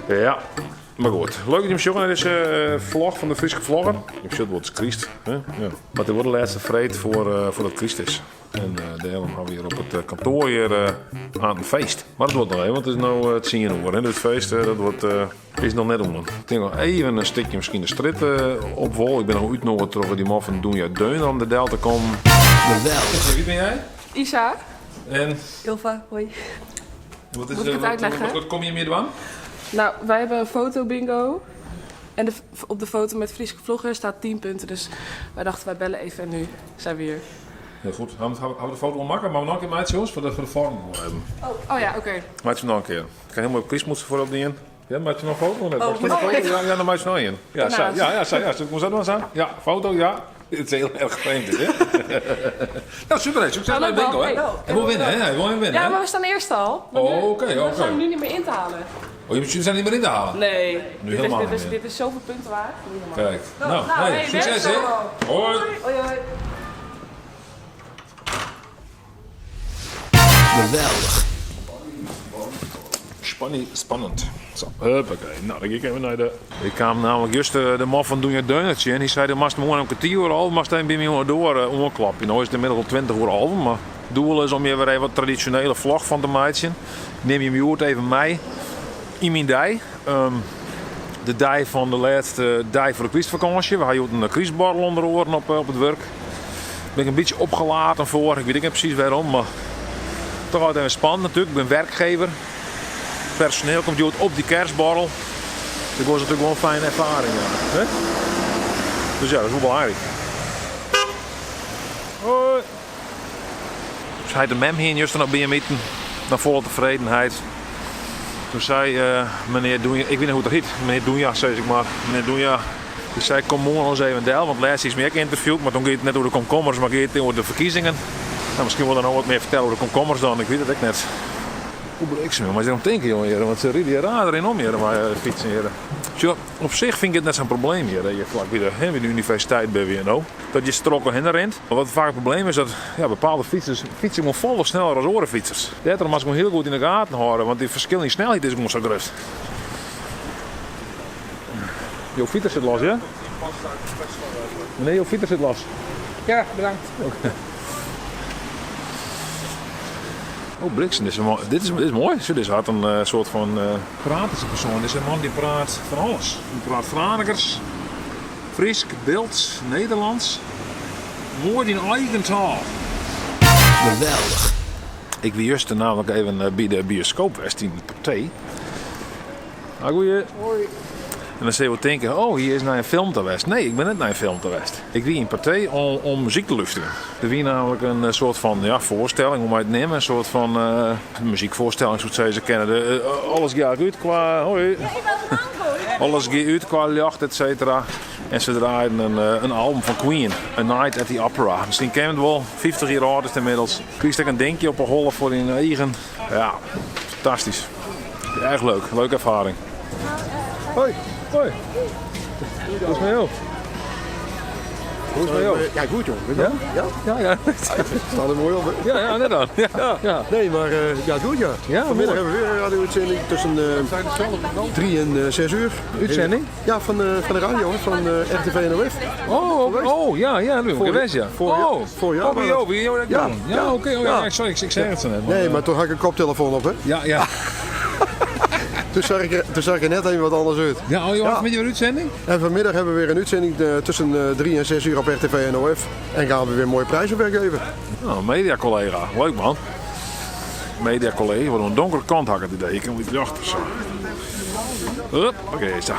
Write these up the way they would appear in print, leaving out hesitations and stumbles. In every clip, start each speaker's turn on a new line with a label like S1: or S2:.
S1: Ja, maar goed. Leuk dat je hem jongen naar deze vlog van de Friese Vlogger. Je zult wordt Christ. Ja. Maar het wordt de laatste vreed voor dat Christ is. En de helm gaan we hier op het kantoor hier aan een feest. Maar het wordt nog even, want het is nou het 10 uur. Dus het feest dat wordt, is nog net om. Ik denk nog even een stukje misschien de strit opvol. Ik ben nog uitgenodigd over die man van Doenja Deuner om de Delta te komen.
S2: Geweldig.
S1: Wie ben jij?
S3: Isa.
S1: En?
S3: Ilva, hoi.
S1: Wat is,
S3: Moet ik het uitleggen?
S1: Wat kom je meer doen?
S3: Nou, wij hebben een fotobingo. En op de foto met Friese Vlogger staat 10 punten. Dus wij dachten, wij bellen even en nu zijn we hier.
S1: Heel goed. Gaan we de foto wel maken? Maar we nog een keer maatje, jongens, voor de vorm hebben.
S3: Oh ja, oké.
S1: Maatje nog een keer. Ik ga helemaal op Chris moeten voor opdienen. Ja, maak je nog een foto? Net.
S3: Oh,
S1: Foto? Ja, dan maak je nog een. Ja, kom zo dan aan. Ja, foto, ja. Het is heel erg vreemd, dit, hè? Nou, super, hè. Succes bij de winkel, hè? Hij wil winnen, hè? Hij wil winnen,
S3: Ja,
S1: hè?
S3: maar we staan eerst al.
S1: Oké.
S3: We zijn hem nu niet meer in te halen.
S1: Oh, jullie zijn niet meer in te halen?
S3: Nee.
S1: Nu helemaal niet meer.
S3: Dit is zoveel punten waard. Niet normaal.
S1: Kijk. Nou, hey, succes, hè? Hoi.
S3: Hoi.
S2: Geweldig.
S1: Spannend. Zo, huppakee. Nou, dan ga ik even naar de... Ik kwam namelijk juist de man van Doenja Deunertje en die zei, dan mag morgen een kwartier al, mag hij bij mij door omklappen. Nou is het inmiddels al 20 uur al, maar het doel is om je weer even wat traditionele vlog van te maken. Neem je me even mee in mijn dij. De dij van de laatste dij voor de Christvakantie. We hadden een Christbarrel onder de oren op het werk. Daar ben ik een beetje opgelaten voor, ik weet niet precies waarom, maar toch altijd even spannend natuurlijk. Ik ben werkgever. Personeel komt je op die kerstborrel. Dat was natuurlijk wel een fijne ervaring. Ja. Dus ja, dat is wel belangrijk. Hoi. Dus hij de mem hier juist nog bij je meten. Naar volle tevredenheid. Toen zei meneer Doenja, ik weet niet hoe het heet, meneer Doenja zei ik maar. Meneer Doenja, die zei kom morgen eens even deel, want laatst is meer geïnterviewd, maar toen ging het net over de komkommers, maar ging het over de verkiezingen. Nou, misschien wil je dan nog wat meer vertellen over de komkommers dan, ik weet het ook net. Hoe bliksem, maar ze gaan denken, jongen, want ze rijden hier raar erin om hier, maar fietsen hier. Zo, op zich vind ik het net zo'n probleem hier, dat je vlak bij de universiteit bent weer nou. Dat je strokken heen rent. Maar wat vaak het probleem is dat bepaalde fietsers fietsen gewoon vol sneller als orenfietsers. Daarom moet je gewoon heel goed in de gaten houden, want die verschil in snelheid is gewoon zo groot. Jouw fiets zit los, ja? Nee, jouw fiets zit los.
S4: Ja, bedankt.
S1: Okay. Oh, bliksem, dit is mooi. Dit is had een soort van pratische persoon. Dit is een man die praat van alles. Die praat Franekers, Fries, Beelds, Nederlands. Woord in eigen taal.
S2: Geweldig.
S1: Ik wil juist namelijk even bij de bioscoopwest in Pathé. Goeie.
S4: Hoi.
S1: En dan zul je denken, oh, hier is naar een film te west. Nee, ik ben net naar een film te west. Ik wie in Pathé om muziek te luisteren. Er wie namelijk een soort van voorstelling, hoe mij het nemen. Een soort van muziekvoorstelling, zoals ze kennen. Alles gaat uit qua... Hoi. Alles gaat uit qua jacht, et cetera. En ze draaien een album van Queen, A Night at the Opera. Misschien ken je het wel, 50 jaar oud is het inmiddels. Kies er een denkje op een hollen voor in eigen. Ja, fantastisch. Erg leuk, leuke ervaring. Hoi. Hoi. Hoe is het met jou? Hoe is het met jou?
S4: Ja, goed jongen.
S1: Ja? Ja.
S4: Staat er mooi op, hè?
S1: Ja, net dan. Ja.
S4: Nee, maar ja, goed ja.
S1: Ja,
S4: vanmiddag
S1: mooi.
S4: hebben we weer een radio-uitzending tussen 3 en 6 uur.
S1: Uitzending?
S4: Ja, van de radio, hè, van RTV NOF.
S1: Ja, nu geweest, ja.
S4: Voor jou.
S1: Wie jou dat doen? Ja, oké. Sorry, ik zeg het zo net.
S4: Nee, maar toen had ik een koptelefoon op, hè.
S1: Ja.
S4: Toen zag ik net even wat anders uit.
S1: Ja, je was met je uitzending?
S4: En vanmiddag hebben we weer een uitzending tussen 3 en 6 uur op RTV NOF. En gaan we weer mooie prijzen weggeven.
S1: Nou, media-collega. Leuk, man. Media-collega. Wat een donkere kant had ik het idee. Ik kan niet achter zo. Oké, zo.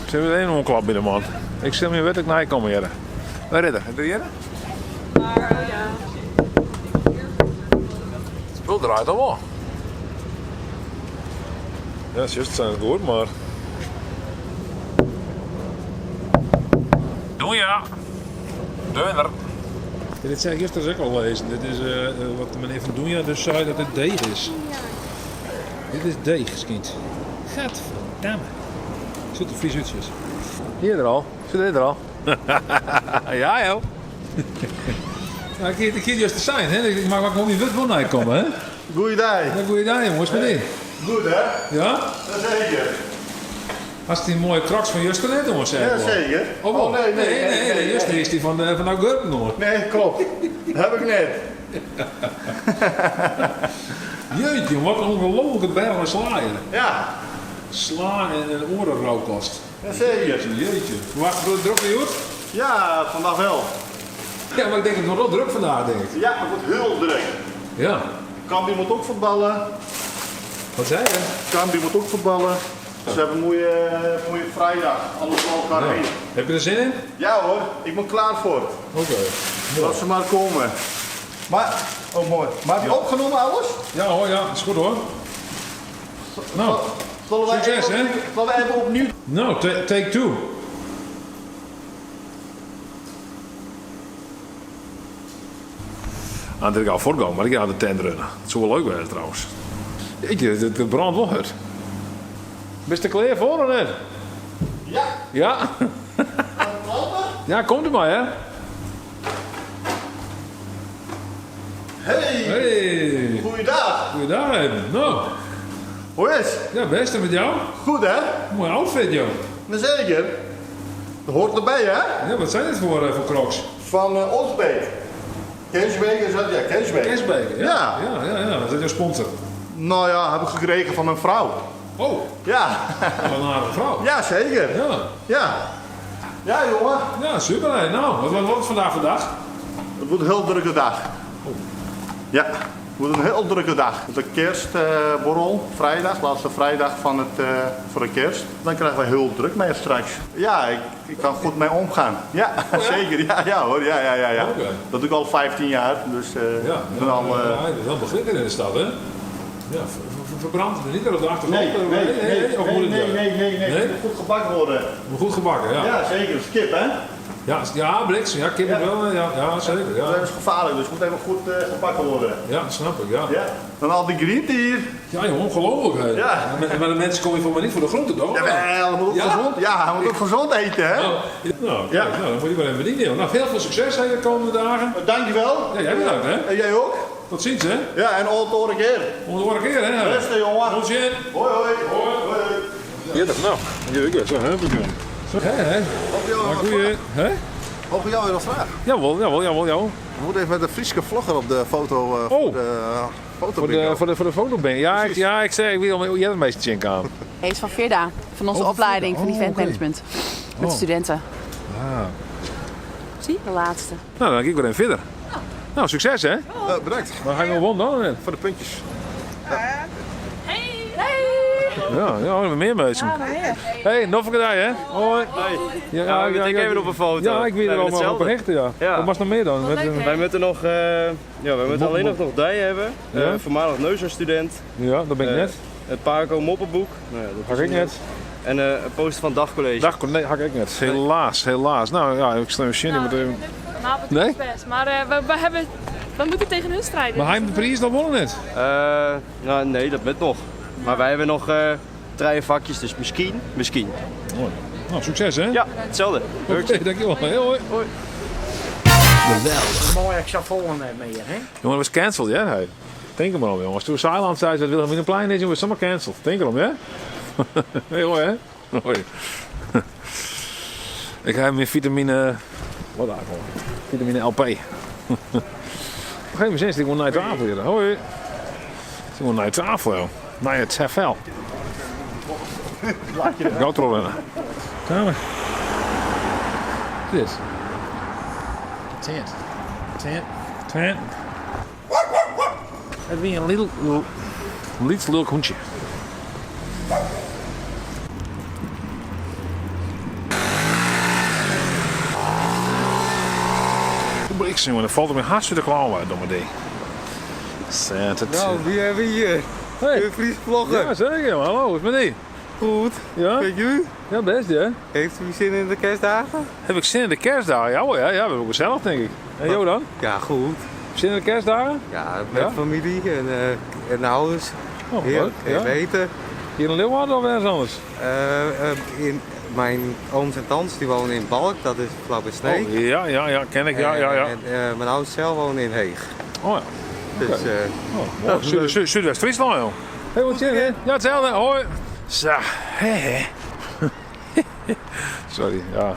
S1: Zullen we even een klap binnen, man? Ik stel me wet ik naar je komen, Jere. Waar redden? Heb je Jere? Het spul draait al wel. Ja, juist zijn het goed, maar... Doe ja! Deuner! Ja, dit zei ik gisteren ook al lezen. Dit is wat de meneer van Doenja dus zei dat het deeg is. Dit is deeg, kind. Gadverdamme. Zit er vies uitjes. Hier er al. Zit er al. Ja, joh. Ja, ik hier juist te zijn, hè? Ik mag gewoon niet wit naar komen, hè?
S5: Goeiedag.
S1: Ja, goeiedag, jongens, met die.
S5: Goed hè?
S1: Ja?
S5: Jazeker.
S1: Als die mooie kraks van Justin net, jongens, zeg.
S5: Jazeker.
S1: Oh, wel.
S5: nee.
S1: Justin is die van Augurken, hoor.
S5: Nee, klopt. Dat heb ik net.
S1: Jeetje, wat een ongelofelijke bijl en slaaien.
S5: Ja,
S1: Sla en orenrauwkost.
S5: jazeker.
S1: Jeetje. Wacht, door de druk weer goed?
S5: Ja, vandaag wel.
S1: Ja, maar ik denk het wordt wel druk vandaag, denk ik.
S5: Ja, het wordt heel druk.
S1: Ja.
S5: Cambuur moet ook voetballen.
S1: Wat zei je?
S5: Cambuur moet ook voetballen. Ze hebben een mooie vrijdag. Anders wel elkaar heen.
S1: Heb je er zin in?
S5: Ja hoor, ik ben klaar voor.
S1: Oké.
S5: Laat ze maar komen. Maar, oh mooi. Maar heb je opgenomen alles?
S1: Ja hoor, ja, is goed hoor. Nou,
S5: Zullen wij
S1: succes,
S5: even
S1: hè?
S5: opnieuw- Zullen we even opnieuw?
S1: nou, take two. Aan dit ik al voortgaan, maar ik ga de tent runnen. Het zou wel leuk zijn trouwens. Jeetje, het brandt wel hard. Ben je er klaar voor of net?
S5: Ja.
S1: Ja? Ja, komt er maar, hè?
S5: Hey,
S1: Hey,
S5: goeiedag.
S1: goeiedag even. Nou,
S5: Hoe is?
S1: ja, best en met jou.
S5: Goed hè?
S1: Mooi outfit, joh.
S5: Jazeker. Dat hoort erbij hè?
S1: Ja, wat zijn dit voor crocs?
S5: Van Osbeek. Cashbeek is dat? Ja, Cashbeek.
S1: Cashbeker, ja.
S5: Ja.
S1: Ja, dat is jouw sponsor.
S5: Nou ja, heb ik gekregen van mijn vrouw.
S1: Oh,
S5: Ja.
S1: van een aardige vrouw.
S5: Ja, zeker.
S1: Ja,
S5: Ja. Ja, jongen.
S1: ja super. Hè. Nou, wat wordt het vandaag?
S5: Het wordt een heel drukke dag. Ja, het wordt een heel drukke dag. De kerstborrel, vrijdag, laatste vrijdag van voor de kerst. Dan krijgen we heel druk mee straks. Ja, ik kan goed mee omgaan. Ja, zeker. Ja hoor. Ja.
S1: Oké.
S5: Dat doe ik al 15 jaar. Dus
S1: Ja,
S5: ik ben al...
S1: dat is wel begrip in de stad, hè? Ja, verbrandt het er niet op de achtergrond?
S5: Nee.
S1: Of moet het wel?
S5: Nee. Het moet goed gebakken worden.
S1: Maar goed gebakken, ja.
S5: Ja, zeker. Dat is kip, hè?
S1: Ja, bliks. Ja, kip wel. Ja, zeker. Ja.
S5: Dat is gevaarlijk, dus het moet even goed gebakken worden.
S1: Ja, snap ik, ja.
S5: Ja. Dan al die groenten hier.
S1: Ja, joh, ongelooflijk. Hè.
S5: Ja.
S1: Maar de mensen komen hier voor mij niet voor de groenten, toch?
S5: Jawel, moet ook
S1: Ja?
S5: gezond. Ja, hij moet ook gezond eten, hè?
S1: Nou,
S5: Ja.
S1: kijk, nou, dan moet je wel even bedienen. Nou, veel succes hè, de komende dagen.
S5: Dankjewel.
S1: Ja, jij bedankt, hè?
S5: En jij ook?
S1: Tot ziens, hè?
S5: Ja, en al het keer.
S1: Om de keer, hè?
S5: Beste jongen.
S1: Tot ziens.
S5: Hoi.
S1: Ja, dat nou. Ja, ik zo, hè? Hè? Goeie, hè?
S4: Mogen we jou weer nog vragen?
S1: Jawel.
S4: We moeten even met de Friese vlogger op de foto.
S1: Oh.
S4: Voor de
S1: Voor de foto ben ik zei, ik wil jij het meeste chin aan.
S6: Hij is van Veerda, van onze
S4: Oh, van
S6: opleiding,
S4: Veerda.
S6: van
S4: Oh,
S6: event
S4: oké.
S6: management. Met de studenten. Zie, de laatste.
S1: Nou, dan ga ik weer even verder. Nou, succes, hè?
S4: Bedankt
S1: Dan ga ik nog dan. Hè?
S4: voor de puntjes.
S1: Ja, we hebben meer mensen. Hey, nog een keer, hè? Hoi. Ja,
S7: we tekenen even op een foto.
S1: Ja, ik weet er
S7: Ja,
S1: allemaal op
S7: hetzelfde.
S1: hechten, ja.
S7: Ja.
S1: Wat was nog meer dan?
S7: Wij moeten nog, wij moeten alleen nog Dij hebben.
S1: Ja.
S7: Voormalig Neuzer-student.
S1: Ja, dat ben ik net.
S7: Het Paco Moppenboek. Nou ja, dat
S1: Hak
S7: is
S1: ik
S7: niet.
S1: net.
S7: En een poster van Dagcollege.
S1: Dag, nee, hak ik net. Helaas. Nou ja, ik sta een shit in.
S8: Nou, het
S1: Nee?
S8: is best. Maar we moeten tegen hun strijden.
S1: Maar hij heeft de prijs dan wonnen net.
S7: Nou, nee, dat met nog. Maar wij hebben nog 3 vakjes, dus misschien.
S1: Nou, succes, hè?
S7: Ja, hetzelfde.
S1: Oké, dankjewel. Hey, hoi.
S2: Geweldig.
S9: Mooi, ik zat vol met je, hè?
S1: Jongen, dat was cancelled, ja? Hey. Denk er maar om, jongens. Toen Saarland zei dat Wilhelminaplein is, jongens, was allemaal cancelled. Denk erom, ja? Hey, hoi, hè? Hoi. Ik heb meer vitamine... Wat eigenlijk? Vitamine LP. Op een gegeven moment is die gewoon naar de tafel hier. Hoi. Gewoon naar de tafel, joh. Naar het TFL. Ga erop in. Kamer. Dit is.
S9: Tent.
S1: Tent. Het weer een little hondje. Ik zie, maar dat valt er me hartstikke klauw uit door mijn ding. Zet het.
S10: Nou, wie hebben we hier?
S1: Hey.
S10: De Fries vlogger.
S1: Ja, zeker. Hallo, hoe is het met die?
S10: Goed.
S1: Ja?
S10: Weet u?
S1: Ja, best, ja.
S10: Heeft u zin in de kerstdagen?
S1: Heb ik zin in de kerstdagen? Ja, hoor, ja, we hebben ook gezellig, denk ik. En jou dan?
S10: Ja, goed.
S1: Zin in de kerstdagen?
S10: Ja, met
S1: Ja?
S10: familie en ouders.
S1: Oh,
S10: Heerlijk.
S1: leuk, ja.
S10: Even eten.
S1: Hier in Leeuwarden of ergens anders?
S10: Mijn ooms en tantes die wonen in Balk, dat is vlak bij Sneek.
S1: Oh, ja, ken ik, ja.
S10: En mijn ouders zelf wonen in Heeg.
S1: Oh ja.
S10: Dus,
S1: Zuidwest-Friesland, joh. Hé, wat zeg je? Ja, hetzelfde. Hoi. Zo, hè. Sorry, ja.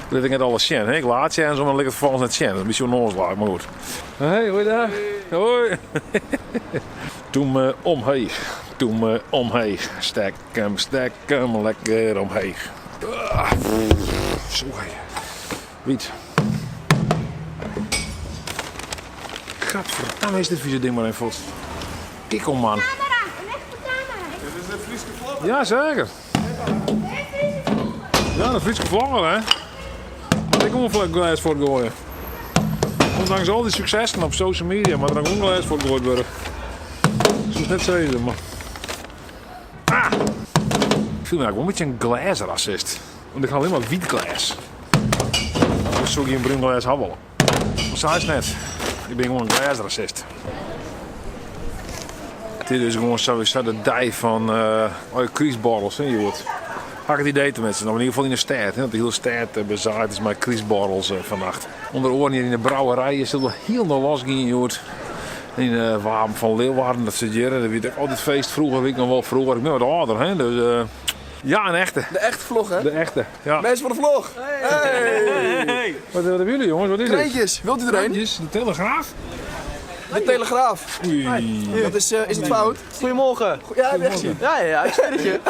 S1: Ik weet net alles Sjen, hè? Ik laat Sjen, zo maar ligt het volgens net Sjen. Dat is een beetje onnozel, maar goed. Hé, goeiedag. Hoi. Doe me omheen. Stek hem lekker omheen. Zo, hé. Wiet. Gadverdamme is dit vieze ding maar even vast. Kijk om, man.
S11: Dit is een Friese vlog.
S1: Ja, zeker. Ja, een Friese vlogger, hè. Ik kom een glas voor gooien. Ondanks al die successen op social media, maar er kan ook een glas voor gegooid worden. Ik zou het net zeggen, maar... Ah! Ik voel me eigenlijk wel een beetje een glazenracist. Want ik ga alleen maar wit glas. Dus zou ik hier een bruin glas hebben. Dat zei ze net. Ik ben gewoon een glazenracist. Dit is gewoon sowieso de dij van kriesborrels, hè, Joert. Had ik het idee tenminste, nou, in ieder geval in de stad. Dat de hele stad bezaaid is met kriesborrels vannacht. Onder oren hier in de brouwerij is het wel heel nog los gaan, Joert. In de Wapen van Leeuwarden, dat zit hier. Dat weet ik altijd feest vroeger, weet ik nog wel vroeger. Ik ben wat ouder, hè. Dus, ja, een echte.
S4: De echte vlog, hè?
S1: De echte, ja.
S4: Mensen van de vlog. Hey.
S1: Wat hebben jullie, jongens? Wat is dit?
S4: Treintjes, wilt u er een?
S1: De Telegraaf?
S4: De Telegraaf.
S1: Oei.
S4: Dat is het fout?
S7: Goedemorgen.
S4: Ja, echt.
S7: Ja, ik zeg het je.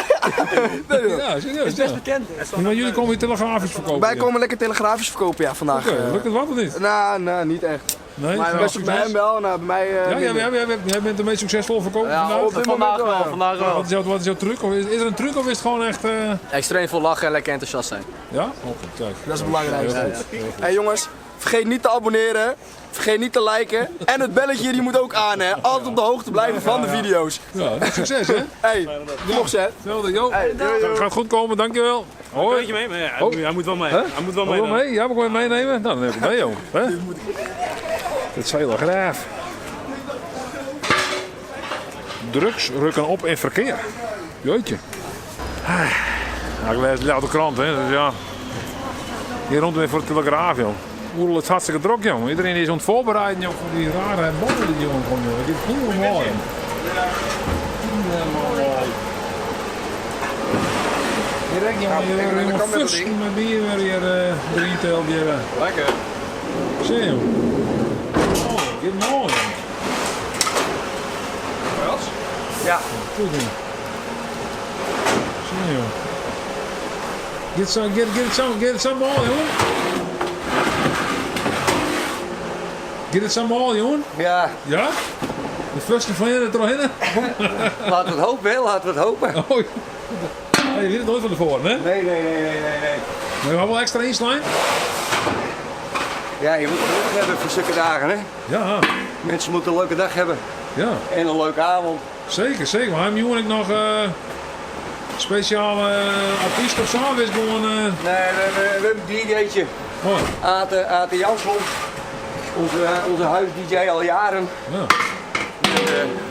S1: Ja, serieus.
S7: Best bekend.
S1: Maar jullie komen hier telegrafisch verkopen?
S4: Wij komen lekker telegrafisch verkopen, ja, vandaag.
S1: Oké, lukt het wat of niet?
S4: Nou, niet echt.
S1: Nee,
S4: Maar best bij hem wel, nou, bij mij...
S1: jij bent de meest succesvolle verkoper vandaag?
S4: op dit moment wel.
S7: Vandaag wel.
S1: Wat is jouw truc? Of is er een truc of is het gewoon echt...
S7: Extreem veel lachen en lekker enthousiast zijn.
S1: Ja? Oké, kijk.
S4: Dat is het belangrijkste.
S1: Heel goed.
S4: Hey jongens, vergeet niet te abonneren. Vergeet niet te liken. En het belletje die moet ook aan, hè. Altijd op de hoogte blijven van de video's.
S1: Ja, succes, hè?
S4: Hey, vlog zet.
S1: Hetzelfde, jo.
S4: Hey,
S1: Gaat goed komen, dankjewel. Hoi.
S10: Weet je mee? Maar ja, hij moet wel mee.
S1: Huh?
S10: Hij moet wel
S1: Wil je
S10: mee.
S1: mee? Ja, moet ik wel meenemen? Nou, dan neem ik mee, joh. Hè? Het is heel graaf. Drugs rukken op in verkeer. Jeetje. Ja, ik lees het op de krant, hè. Dus ja. Hier rond weer voor de Telegraaf, joh. Oerl, het is hartstikke druk, joh. Iedereen is aan het voorbereiden, joh, voor die rare bonnen die jongen gewoon, joh. Dit is heel mooi. Direct, jongen, je weer een fus met bier weer erin te helpen.
S7: Lekker.
S1: Zie je, oh, dit mooi.
S7: Wat? Ja.
S1: Goed, joh. Zie je, Get it some more, jongen. Get it some more, jongen.
S7: Ja,
S1: Ja? De firste van je er doorheen.
S7: laten we het hopen, hè? Laten we het hopen.
S1: Oh, je weet het nooit van tevoren, hè?
S7: Nee.
S1: Maar je gaat wel extra inslaan?
S7: Ja, je moet het geluk hebben voor zulke dagen, hè?
S1: Ja,
S7: Mensen moeten een leuke dag hebben
S1: ja.
S7: en een leuke avond.
S1: Zeker. Maar hebben jullie nog speciale artiest of zo? Is gewoon...
S7: Nee, we hebben een DJ'tje.
S1: Oh,
S7: Ate Jansson. Onze huis-DJ al jaren.
S1: ja.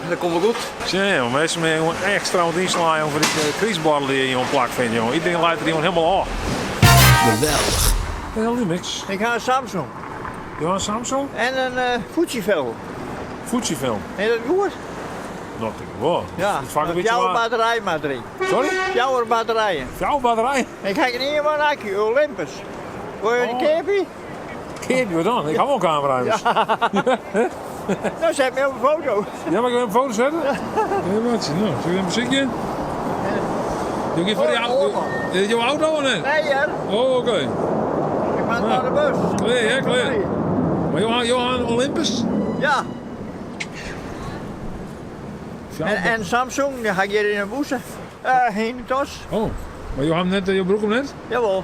S7: Dat komt wel goed.
S1: Zie je, jongen, mensen meer gewoon extra aan het inslaan jongen, voor die kriesbarrel die je jongen plak vindt, jongen. Iedereen leidt er gewoon helemaal af.
S2: Geweldig.
S1: Heel die mix.
S10: Ik ga een Samsung
S1: Ja, een Samsung?
S10: en een Fujifilm.
S1: Fujifilm.
S10: En dat goed?
S1: Dat denk ik wel.
S10: Ja,
S1: Dat is vaak een beetje
S10: jouw
S1: waar.
S10: batterij maar drie.
S1: Sorry?
S10: Jouw batterijen.
S1: Jouw batterij?
S10: Ik ga niet meer een accu, Olympus. Wil je een keepie?
S1: Keep je dan? Ik heb wel een camera. Dus.
S10: Nou, zet me op een foto.
S1: Ja, maar ik wil een foto zetten? Ja, wat? Nou, zal je een muziekje? Doe je voor jouw auto of niet?
S10: Nee, hè?
S1: Oh, oké.
S10: Ik ben naar de bus.
S1: Kleer, hè, kleer. Maar Johan Olympus?
S10: Ja. En Samsung, die ga ik hier in een boeze. Geen tas.
S1: Oh, maar Johan net je broek om net?
S10: Jawel.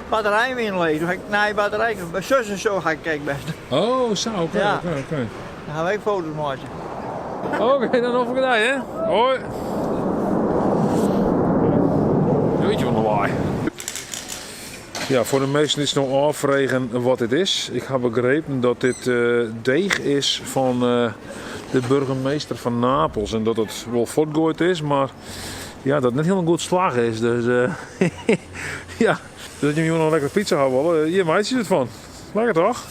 S10: Batterij weer inleggen. Dan ga ik naar je batterij. Bij zus en zo ga ik kijken best.
S1: Oh, zo, oké.
S10: Ja. Dan gaan wij foto's maken.
S1: Oké, dan hoef ik het uit, hè? Hoi. Weet je van de waai. Ja, voor de meesten is het nog afvregen wat dit is. Ik heb begrepen dat dit deeg is van de burgemeester van Napels. En dat het wel voortgooid is, maar ja, dat het niet heel een goed slag is. Dus ja, dus dat je gewoon een lekkere pizza gaat willen. Hier meisjes het van. Lekker toch?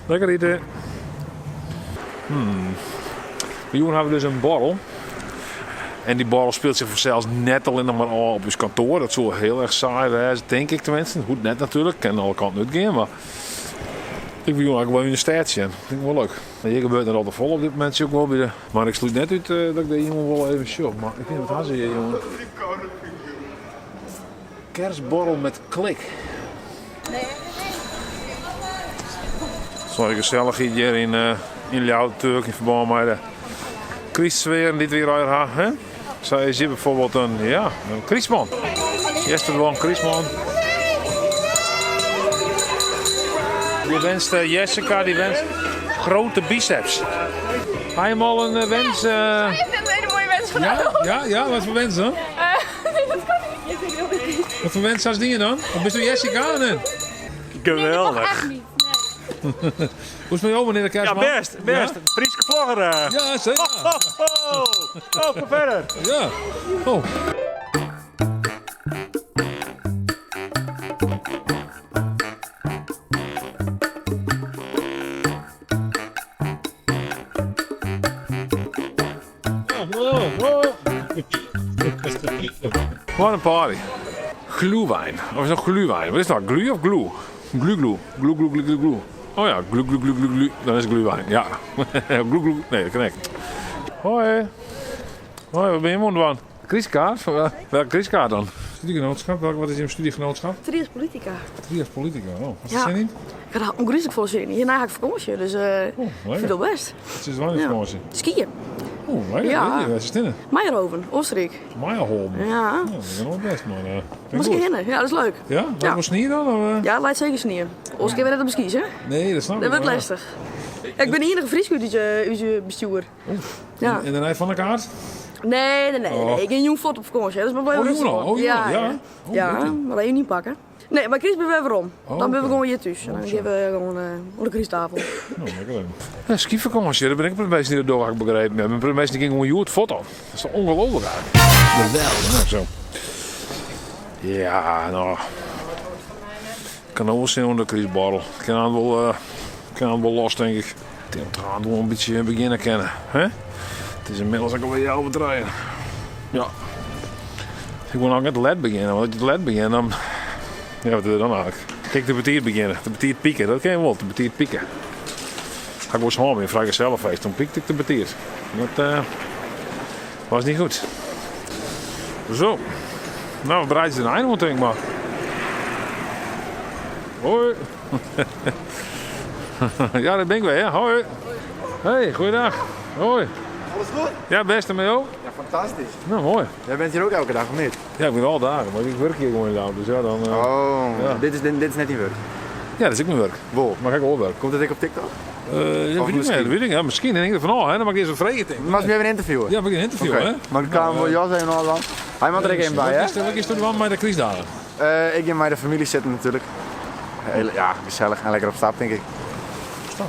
S1: Lekker eten. De jongen hebben dus een borrel. En die borrel speelt zich vanzelfs net alleen nog maar al op ons kantoor. Dat zou heel erg saai zijn, denk ik tenminste. Goed net natuurlijk, ik kan alle kanten uitgaan, maar ik wil eigenlijk wel in de stad zijn. Dat vind ik wel leuk. En hier gebeurt het altijd vol op dit moment ook wel weer. Maar ik sluit net uit dat ik de jongen wel even shop. Maar ik vind het haast hier, jongen. Kerstborrel met klik. Zo gezellig hier in Ljouwturk in verband met de Christsfeer en dit weer uit. Hè? Zij zien bijvoorbeeld een Christman. Gisteren was een Christman. Die wenst Jessica, die wenst grote biceps. Ga je hem al een wens?
S8: Ik heb een hele mooie wens gedaan.
S1: Ja, wat voor wens dan?
S8: Nee, dat kan niet.
S1: Wat voor wens had je dan? Of bist u Jessica?
S7: Geweldig.
S8: Echt niet. Nee.
S1: Hoe is het met jou, meneer de Kerstman?
S7: Ja, best.
S1: Ja?
S7: Frieske vlogger.
S1: Ja, zeker.
S7: Ga verder.
S1: Ja. Oh. Wat een party. Glühwein. Of is dat glühwein? Wat is dat? Glüh of glue? Glue. Glue. Oh ja, glue. Dan is het glühwein. Ja. Glue. Nee, dat kan ik. Hoi. Hoi, wat ben je aan? Kriskaart? Welke kriskaart dan? Studiegenootschap? Wat is je studiegenootschap?
S11: Trias Politica.
S1: Trias Politica. Oh, wat is
S11: Ja.
S1: dat niet?
S11: Ik had ongerustelijk voor zin. Hierna ga ik vakantie, dus ik vind het best.
S1: Het is wel een vakantie.
S11: Skiën.
S1: Oh, lekker.
S11: Ja.
S1: Waar is het in?
S11: Meijerhoven, Oostenrijk.
S1: Meijerholm.
S11: Ja.
S1: Dat is nog best, maar...
S11: Moet ik heen? Ja, dat is leuk.
S1: Ja? Wat was sneeuw dan? Of,
S11: Ja, laat zeker sneeuwen. Anders kun je weer net op de skis, hè?
S1: Nee, dat snap ik
S11: Dat wordt
S1: wel.
S11: lastig. Ja, ik ben de enige Fries uit je bestuur. Ja.
S1: En de rij van de kaart?
S11: Nee.
S1: Oh.
S11: Ik ga een jong fort op vakantie, hè. Dat is maar blijven
S1: Oh, jongen,
S11: rustig.
S1: oh, jongen, ja. Oh,
S11: Ja,
S1: lekker.
S11: maar dat je niet pakken. Nee, maar Chris ben we weer om.
S1: Oh,
S11: Dan ben we
S1: oké.
S11: gewoon hier thuis. En dan
S1: zo.
S11: geven we gewoon op de Christafel.
S1: Nou, lekker dan. Ja, skivakantie, daar ben ik met de meeste niet door begrepen heb. Met de meeste ging gewoon het foto. Dat is toch ongelooflijk eigenlijk.
S2: Geweldig.
S1: Nou, zo. Ja, nou. Ik kan ook wel zien onder Chris Barrel. Ik kan het wel los, denk ik. We gaan wel een beetje beginnen kennen. Hè? Het is inmiddels ook alweer jou bedrijven. Ja. Ik wil nog net let beginnen, want als je te let begint, dan... Ja, wat doe je dan eigenlijk? Kijk, de betiert beginnen. De betiert pieken, dat ken je wel. De betiert pieken. Ga ik wel eens home in vrijgezellenfeest, dan piekte ik de betiert. Dat was niet goed. Zo. Nou, we bereiden ze een einde, denk ik maar. Hoi. Ja, dat ben ik weer, hè. Hoi. Hey, goeiedag. Hoi.
S4: Alles goed?
S1: Ja, best met jou?
S4: Ja, fantastisch.
S1: Nou, mooi.
S4: Jij bent hier ook elke dag, of niet?
S1: Ja, ik ben al dagen, maar ik werk hier gewoon in de auto. Dus ja, dan... ja.
S4: Dit is net niet werk.
S1: Ja, dat is ook mijn werk.
S4: Wow.
S1: Maar ga ik ook werk.
S4: Komt het ik op TikTok?
S1: Dat weet ik niet
S4: misschien.
S1: meer, dat weet ik niet. Ja, misschien denk ik er van al, hè. Dan mag ik eerst een vrije ding.
S4: Maar als we even interviewen.
S1: Ja, mag ik een interview,
S4: Oké.
S1: hè.
S4: Maar ik kan wel jas even al dan. Hij mag er even bij, hè?
S1: Wat is er dan met de kriesdagen?
S4: Ik in bij de familie zitten natuurlijk. Ja, gezellig en lekker op stap, denk ik.
S1: Oh,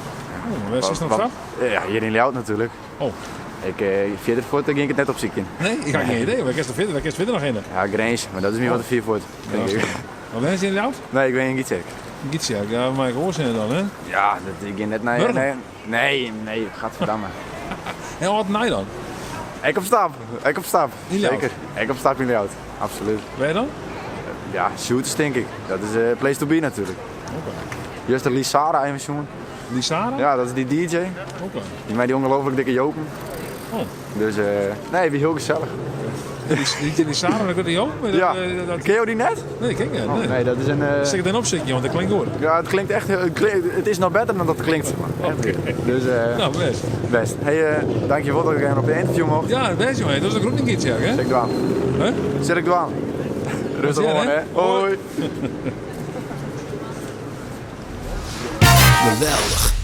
S1: waar is het nog
S4: Want-
S1: stap?
S4: Ja, hier in Ljout natuurlijk.
S1: Oh.
S4: Via de voort ging ik het net op ziek in.
S1: Nee, ik heb geen idee. Waar is er verder nog in?
S4: Ja, Grange, maar dat is niet wat de 4 voort, denk ik.
S1: Maar waar is die in de auto?
S4: Nee, ik weet niet zeker.
S1: Gietje, ja, maar ik hoor ze dan, hè.
S4: Ja, ik ging net naar...
S1: Burger?
S4: Nee, gadverdamme.
S1: En wat nee dan?
S4: Ik op stap.
S1: In Ljout?
S4: Zeker. Ik op stap in Ljout, absoluut.
S1: Waar dan?
S4: Ja, shooters denk ik. Dat is place to be natuurlijk. Juist de Lissara even jongen.
S1: Die Sarah?
S4: Ja, dat is die DJ.
S1: Oké.
S4: Die mij die ongelooflijk dikke jopen.
S1: Oh.
S4: Dus nee, wie heel gezellig.
S1: Die Sarah, dan kun je ook?
S4: Ja. Ken je die net?
S1: Nee, kijk niet. Nee.
S4: Nee, dat is een...
S1: Zeg het dan opzetje, want dat klinkt goed.
S4: Ja, het klinkt echt... Het is nog beter dan dat het klinkt. Zeg maar.
S1: Oké.
S4: Dus
S1: Nou, best.
S4: best. Hey, dankjewel dat ik even op de interview mocht.
S1: Ja, best jongen. Dat is een groen dingetje, hè?
S4: Zet ik dwaan.
S1: Hè?
S4: Zet ik dwaan. Rustig
S1: Ja,
S4: aan,
S1: hè?
S4: hè. Hoi.
S2: Geweldig.